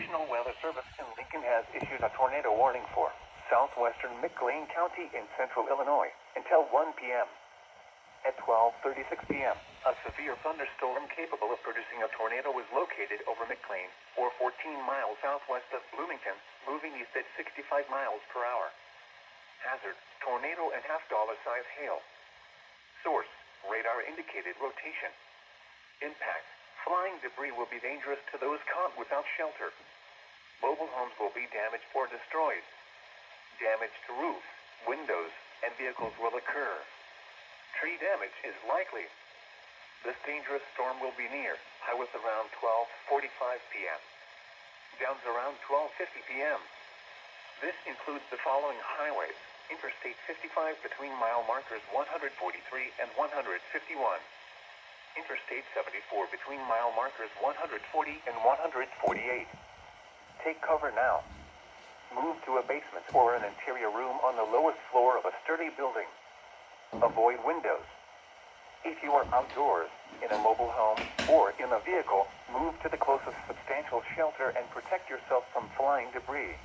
National Weather Service in Lincoln has issued a tornado warning for southwestern McLean County in central Illinois until 1 p.m. At 12:36 p.m., a severe thunderstorm capable of producing a tornado was located over McLean, or 14 miles southwest of Bloomington, moving east at 65 miles per hour. Hazard, tornado and half-dollar-size hail. Source, radar indicated rotation. Impact, flying debris will be dangerous to those caught without shelter. Mobile homes will be damaged or destroyed. Damage to roofs, windows, and vehicles will occur. Tree damage is likely. This dangerous storm will be near, high with around 12:45 p.m. Downs around 12:50 p.m. This includes the following highways: Interstate 55 between mile markers 143 and 151. Interstate 74 between mile markers 140 and 148. Take cover now. Move to a basement or an interior room on the lowest floor of a sturdy building. Avoid windows. If you are outdoors, in a mobile home, or in a vehicle, move to the closest substantial shelter and protect yourself from flying debris.